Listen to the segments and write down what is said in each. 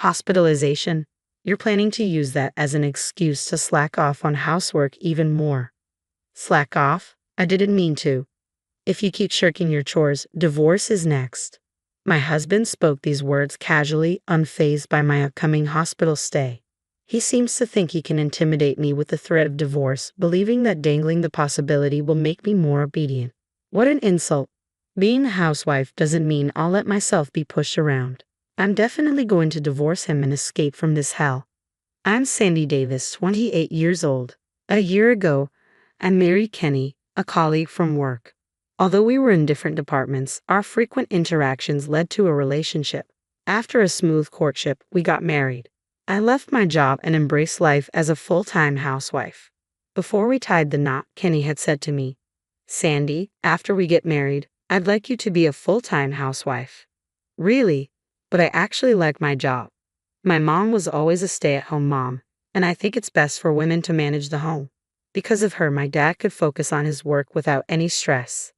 Hospitalization. You're planning to use that as an excuse to slack off on housework even more. Slack off? I didn't mean to. If you keep shirking your chores, divorce is next. My husband spoke these words casually, unfazed by my upcoming hospital stay. He seems to think he can intimidate me with the threat of divorce, believing that dangling the possibility will make me more obedient. What an insult. Being a housewife doesn't mean I'll let myself be pushed around. I'm definitely going to divorce him and escape from this hell. I'm Sandy Davis, 28 years old. A year ago, I married Kenny, a colleague from work. Although we were in different departments, our frequent interactions led to a relationship. After a smooth courtship, we got married. I left my job and embraced life as a full-time housewife. Before we tied the knot, Kenny had said to me, "Sandy, after we get married, I'd like you to be a full-time housewife." Really? But I actually like my job. My mom was always a stay-at-home mom, and I think it's best for women to manage the home. Because of her, my dad could focus on his work without any stress.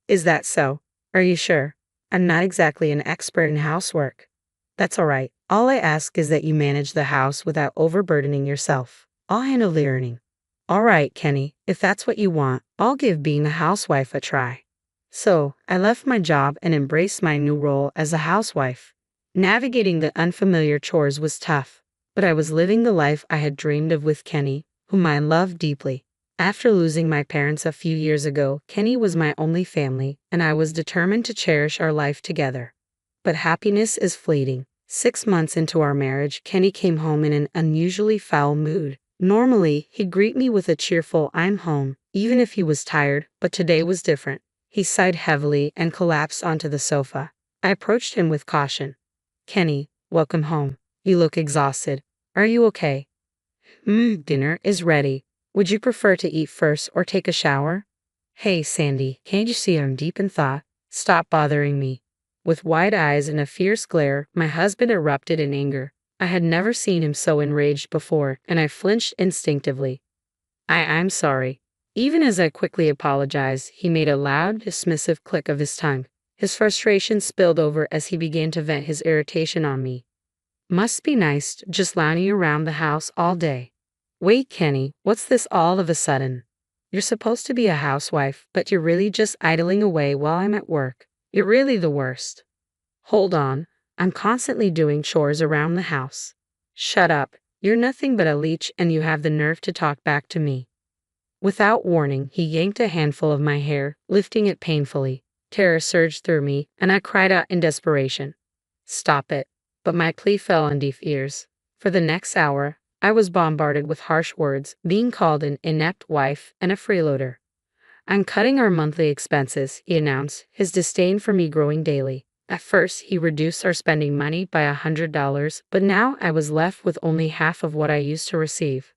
Is that so? Are you sure? I'm not exactly an expert in housework. That's all right. All I ask is that you manage the house without overburdening yourself. I'll handle the earning. All right, Kenny, if that's what you want, I'll give being a housewife a try. So, I left my job and embraced my new role as a housewife. Navigating the unfamiliar chores was tough, but I was living the life I had dreamed of with Kenny, whom I loved deeply. After losing my parents a few years ago, Kenny was my only family, and I was determined to cherish our life together. But happiness is fleeting. 6 months into our marriage, Kenny came home in an unusually foul mood. Normally, he'd greet me with a cheerful "I'm home," even if he was tired, but today was different. He sighed heavily and collapsed onto the sofa. I approached him with caution. "Kenny, welcome home. You look exhausted. Are you okay?" Dinner is ready. Would you prefer to eat first or take a shower?" "Hey, Sandy, can't you see I'm deep in thought? Stop bothering me." With wide eyes and a fierce glare, my husband erupted in anger. I had never seen him so enraged before, and I flinched instinctively. I'm sorry." Even as I quickly apologized, he made a loud, dismissive click of his tongue. His frustration spilled over as he began to vent his irritation on me. "Must be nice, just lounging around the house all day." "Wait, Kenny, what's this all of a sudden? You're supposed to be a housewife, but you're really just idling away while I'm at work. You're really the worst." "Hold on, I'm constantly doing chores around the house." "Shut up, you're nothing but a leech and you have the nerve to talk back to me." Without warning, he yanked a handful of my hair, lifting it painfully. Terror surged through me, and I cried out in desperation, "Stop it." But my plea fell on deaf ears. For the next hour, I was bombarded with harsh words, being called an inept wife and a freeloader. "I'm cutting our monthly expenses," he announced, his disdain for me growing daily. At first, he reduced our spending money by $100, but now I was left with only half of what I used to receive.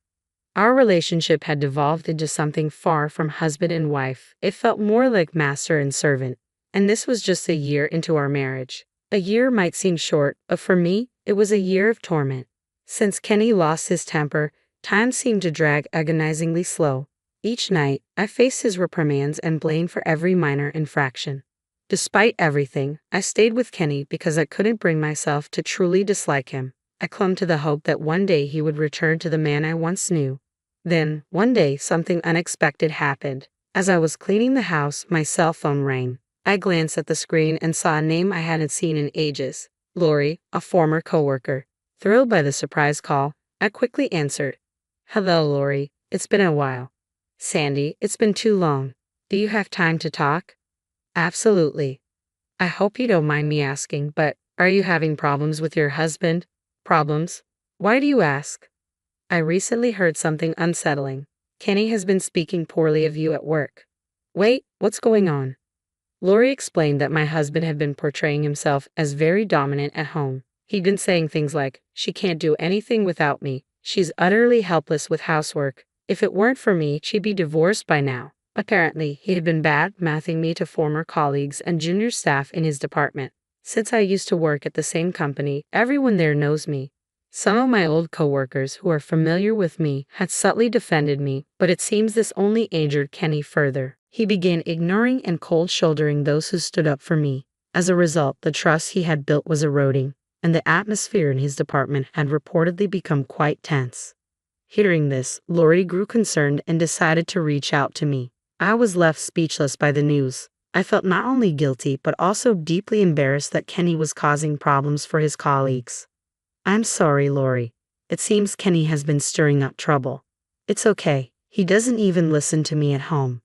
Our relationship had devolved into something far from husband and wife. It felt more like master and servant. And this was just a year into our marriage. A year might seem short, but for me, it was a year of torment. Since Kenny lost his temper, time seemed to drag agonizingly slow. Each night, I faced his reprimands and blame for every minor infraction. Despite everything, I stayed with Kenny because I couldn't bring myself to truly dislike him. I clung to the hope that one day he would return to the man I once knew. Then, one day, something unexpected happened. As I was cleaning the house, my cell phone rang. I glanced at the screen and saw a name I hadn't seen in ages. Lori, a former coworker. Thrilled by the surprise call, I quickly answered. "Hello, Lori. It's been a while." "Sandy, it's been too long. Do you have time to talk?" "Absolutely." "I hope you don't mind me asking, but are you having problems with your husband?" "Problems? Why do you ask?" "I recently heard something unsettling. Kenny has been speaking poorly of you at work." "Wait, what's going on?" Lori explained that my husband had been portraying himself as very dominant at home. He'd been saying things like, "She can't do anything without me. She's utterly helpless with housework. If it weren't for me, she'd be divorced by now." Apparently, he had been bad-mouthing me to former colleagues and junior staff in his department. Since I used to work at the same company, everyone there knows me. Some of my old coworkers who are familiar with me had subtly defended me, but it seems this only injured Kenny further. He began ignoring and cold-shouldering those who stood up for me. As a result, the trust he had built was eroding. and the atmosphere in his department had reportedly become quite tense. Hearing this, Lori grew concerned and decided to reach out to me. I was left speechless by the news. I felt not only guilty but also deeply embarrassed that Kenny was causing problems for his colleagues. "I'm sorry, Lori. It seems Kenny has been stirring up trouble." "It's okay. He doesn't even listen to me at home."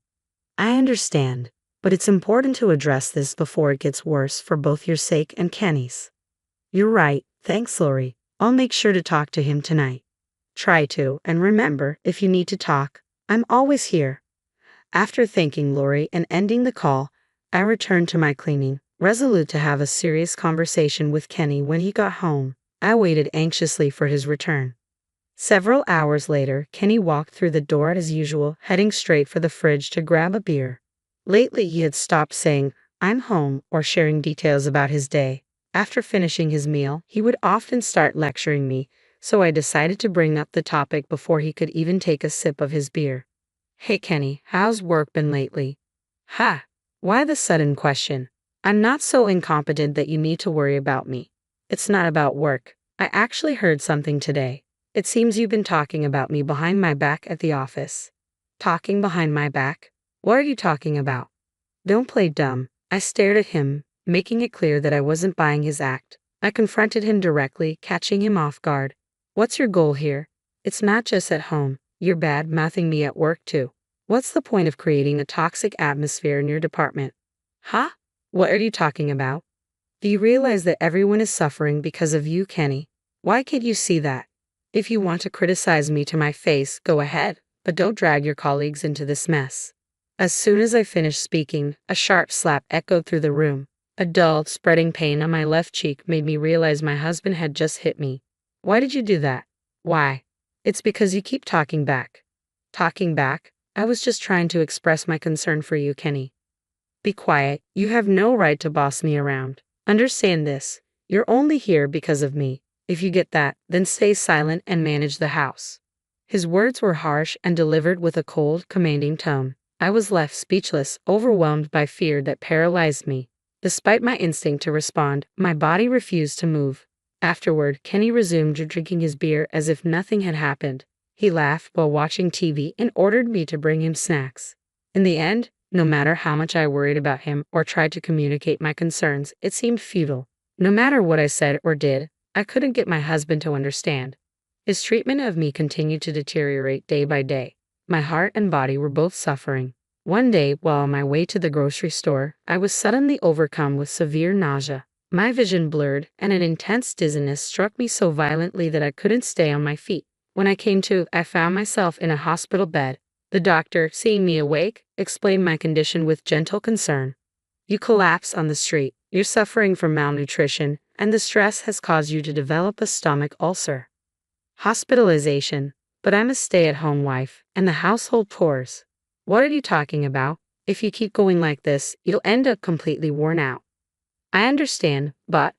"I understand, but it's important to address this before it gets worse for both your sake and Kenny's." "You're right. Thanks, Lori. I'll make sure to talk to him tonight." "Try to, and remember, if you need to talk, I'm always here." After thanking Lori and ending the call, I returned to my cleaning, resolute to have a serious conversation with Kenny when he got home. I waited anxiously for his return. Several hours later, Kenny walked through the door as usual, heading straight for the fridge to grab a beer. Lately, he had stopped saying, "I'm home," or sharing details about his day. After finishing his meal, he would often start lecturing me, so I decided to bring up the topic before he could even take a sip of his beer. "Hey Kenny, how's work been lately?" "Ha! Why the sudden question? I'm not so incompetent that you need to worry about me." "It's not about work. I actually heard something today. It seems you've been talking about me behind my back at the office." "Talking behind my back? What are you talking about?" "Don't play dumb." I stared at him, making it clear that I wasn't buying his act. I confronted him directly, catching him off guard. "What's your goal here? It's not just at home. You're bad-mouthing me at work too. What's the point of creating a toxic atmosphere in your department?" "Huh? What are you talking about?" "Do you realize that everyone is suffering because of you, Kenny? Why can't you see that? If you want to criticize me to my face, go ahead, but don't drag your colleagues into this mess." As soon as I finished speaking, a sharp slap echoed through the room. A dull, spreading pain on my left cheek made me realize my husband had just hit me. "Why did you do that?" "Why? It's because you keep talking back." "Talking back? I was just trying to express my concern for you, Kenny." "Be quiet. You have no right to boss me around. Understand this. You're only here because of me. If you get that, then stay silent and manage the house." His words were harsh and delivered with a cold, commanding tone. I was left speechless, overwhelmed by fear that paralyzed me. Despite my instinct to respond, my body refused to move. Afterward, Kenny resumed drinking his beer as if nothing had happened. He laughed while watching TV and ordered me to bring him snacks. In the end, no matter how much I worried about him or tried to communicate my concerns, it seemed futile. No matter what I said or did, I couldn't get my husband to understand. His treatment of me continued to deteriorate day by day. My heart and body were both suffering. One day, while on my way to the grocery store, I was suddenly overcome with severe nausea. My vision blurred, and an intense dizziness struck me so violently that I couldn't stay on my feet. When I came to, I found myself in a hospital bed. The doctor, seeing me awake, explained my condition with gentle concern. "You collapsed on the street. You're suffering from malnutrition, and the stress has caused you to develop a stomach ulcer." Hospitalization. But I'm a stay-at-home wife, and the household chores. "What are you talking about? If you keep going like this, you'll end up completely worn out." "I understand, but..."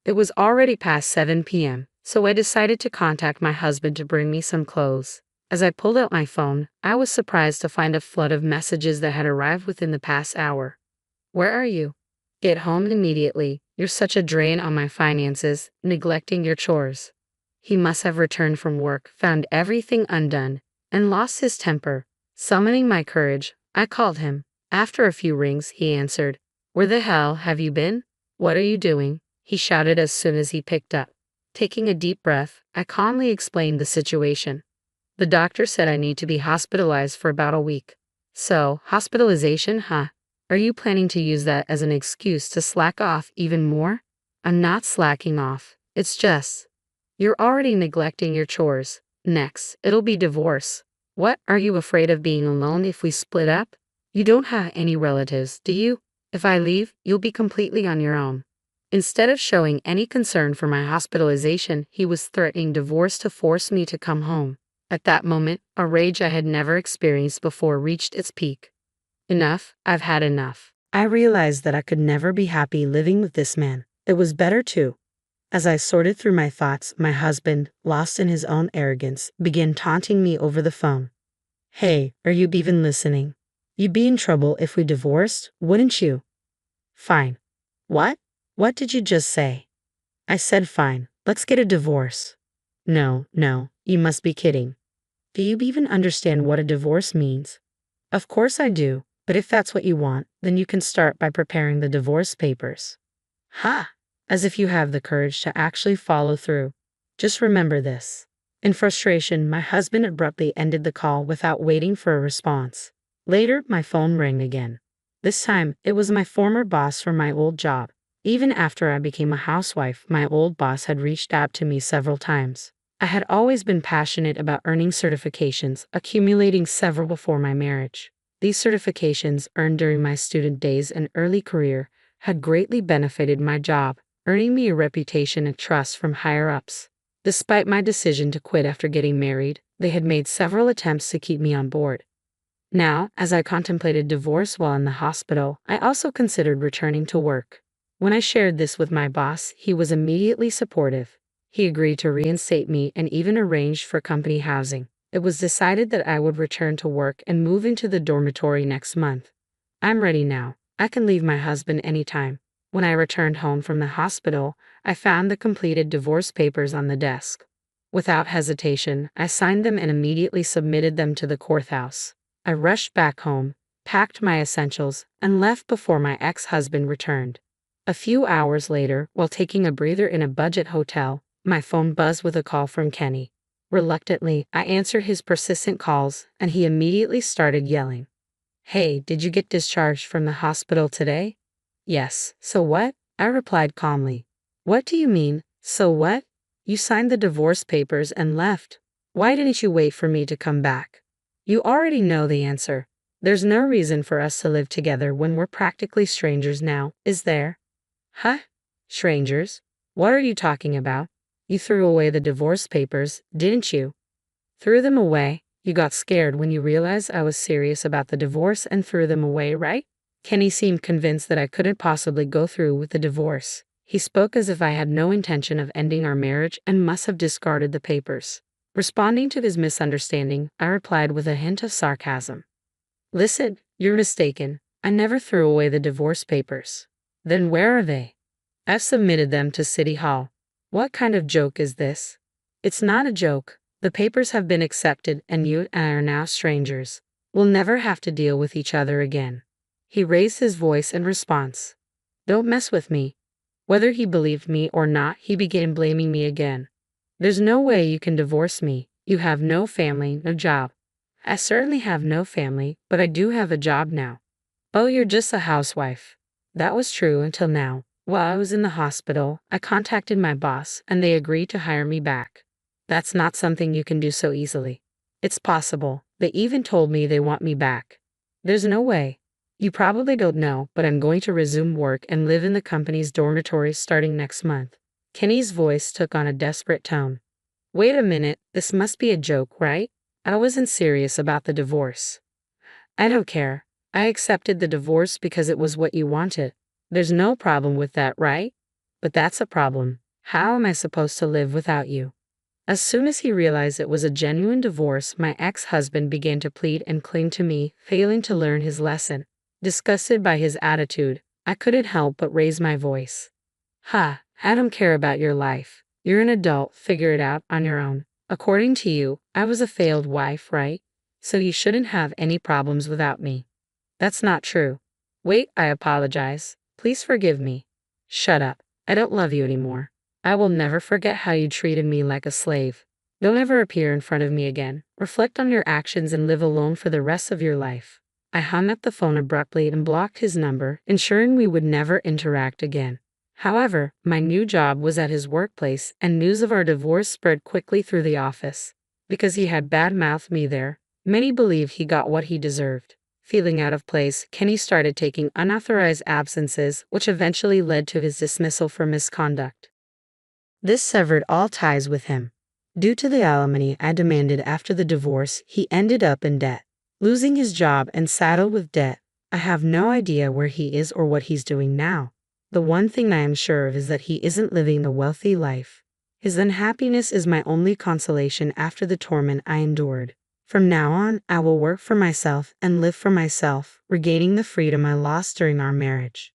It was already past 7 p.m., so I decided to contact my husband to bring me some clothes. As I pulled out my phone, I was surprised to find a flood of messages that had arrived within the past hour. "Where are you? Get home immediately. You're such a drain on my finances, neglecting your chores." He must have returned from work, found everything undone, and lost his temper. Summoning my courage, I called him. After a few rings, he answered. "Where the hell have you been? What are you doing?" he shouted as soon as he picked up. Taking a deep breath, I calmly explained the situation. "The doctor said I need to be hospitalized for about a week." "So, hospitalization, huh? Are you planning to use that as an excuse to slack off even more?" "I'm not slacking off. It's just... you're already neglecting your chores. Next, it'll be divorce." "What, are you afraid of being alone if we split up? You don't have any relatives, do you? If I leave, you'll be completely on your own." Instead of showing any concern for my hospitalization, he was threatening divorce to force me to come home. At that moment, a rage I had never experienced before reached its peak. Enough, I've had enough. I realized that I could never be happy living with this man. It was better too. As I sorted through my thoughts, my husband, lost in his own arrogance, began taunting me over the phone. "Hey, are you even listening? You'd be in trouble if we divorced, wouldn't you?" "Fine." "What? What did you just say?" I said fine, let's get a divorce. No, no, you must be kidding. Do you even understand what a divorce means? Of course I do, but if that's what you want, then you can start by preparing the divorce papers. Ha! As if you have the courage to actually follow through. Just remember this. In frustration, my husband abruptly ended the call without waiting for a response. Later, my phone rang again. This time, it was my former boss from my old job. Even after I became a housewife, my old boss had reached out to me several times. I had always been passionate about earning certifications, accumulating several before my marriage. These certifications, earned during my student days and early career, had greatly benefited my job, earning me a reputation and trust from higher-ups. Despite my decision to quit after getting married, they had made several attempts to keep me on board. Now, as I contemplated divorce while in the hospital, I also considered returning to work. When I shared this with my boss, he was immediately supportive. He agreed to reinstate me and even arranged for company housing. It was decided that I would return to work and move into the dormitory next month. I'm ready now. I can leave my husband anytime. When I returned home from the hospital, I found the completed divorce papers on the desk. Without hesitation, I signed them and immediately submitted them to the courthouse. I rushed back home, packed my essentials, and left before my ex-husband returned. A few hours later, while taking a breather in a budget hotel, my phone buzzed with a call from Kenny. Reluctantly, I answered his persistent calls, and he immediately started yelling. Hey, did you get discharged from the hospital today? Yes, so what? I replied calmly. What do you mean, so what? You signed the divorce papers and left. Why didn't you wait for me to come back? You already know the answer. There's no reason for us to live together when we're practically strangers now, is there? Huh? Strangers? What are you talking about? You threw away the divorce papers, didn't you? Threw them away? You got scared when you realized I was serious about the divorce and threw them away, right? Kenny seemed convinced that I couldn't possibly go through with the divorce. He spoke as if I had no intention of ending our marriage and must have discarded the papers. Responding to his misunderstanding, I replied with a hint of sarcasm. Listen, you're mistaken. I never threw away the divorce papers. Then where are they? I've submitted them to City Hall. What kind of joke is this? It's not a joke. The papers have been accepted and you and I are now strangers. We'll never have to deal with each other again. He raised his voice in response. Don't mess with me. Whether he believed me or not, he began blaming me again. There's no way you can divorce me. You have no family, no job. I certainly have no family, but I do have a job now. Oh, you're just a housewife. That was true until now. While I was in the hospital, I contacted my boss and they agreed to hire me back. That's not something you can do so easily. It's possible. They even told me they want me back. There's no way. You probably don't know, but I'm going to resume work and live in the company's dormitory starting next month. Kenny's voice took on a desperate tone. Wait a minute, this must be a joke, right? I wasn't serious about the divorce. I don't care. I accepted the divorce because it was what you wanted. There's no problem with that, right? But that's a problem. How am I supposed to live without you? As soon as he realized it was a genuine divorce, my ex-husband began to plead and cling to me, failing to learn his lesson. Disgusted by his attitude, I couldn't help but raise my voice. Ha, I don't care about your life. You're an adult, figure it out on your own. According to you, I was a failed wife, right? So you shouldn't have any problems without me. That's not true. Wait, I apologize. Please forgive me. Shut up. I don't love you anymore. I will never forget how you treated me like a slave. Don't ever appear in front of me again. Reflect on your actions and live alone for the rest of your life. I hung up the phone abruptly and blocked his number, ensuring we would never interact again. However, my new job was at his workplace, and news of our divorce spread quickly through the office. Because he had bad-mouthed me there, many believed he got what he deserved. Feeling out of place, Kenny started taking unauthorized absences, which eventually led to his dismissal for misconduct. This severed all ties with him. Due to the alimony I demanded after the divorce, he ended up in debt. Losing his job and saddled with debt, I have no idea where he is or what he's doing now. The one thing I am sure of is that he isn't living the wealthy life. His unhappiness is my only consolation after the torment I endured. From now on, I will work for myself and live for myself, regaining the freedom I lost during our marriage.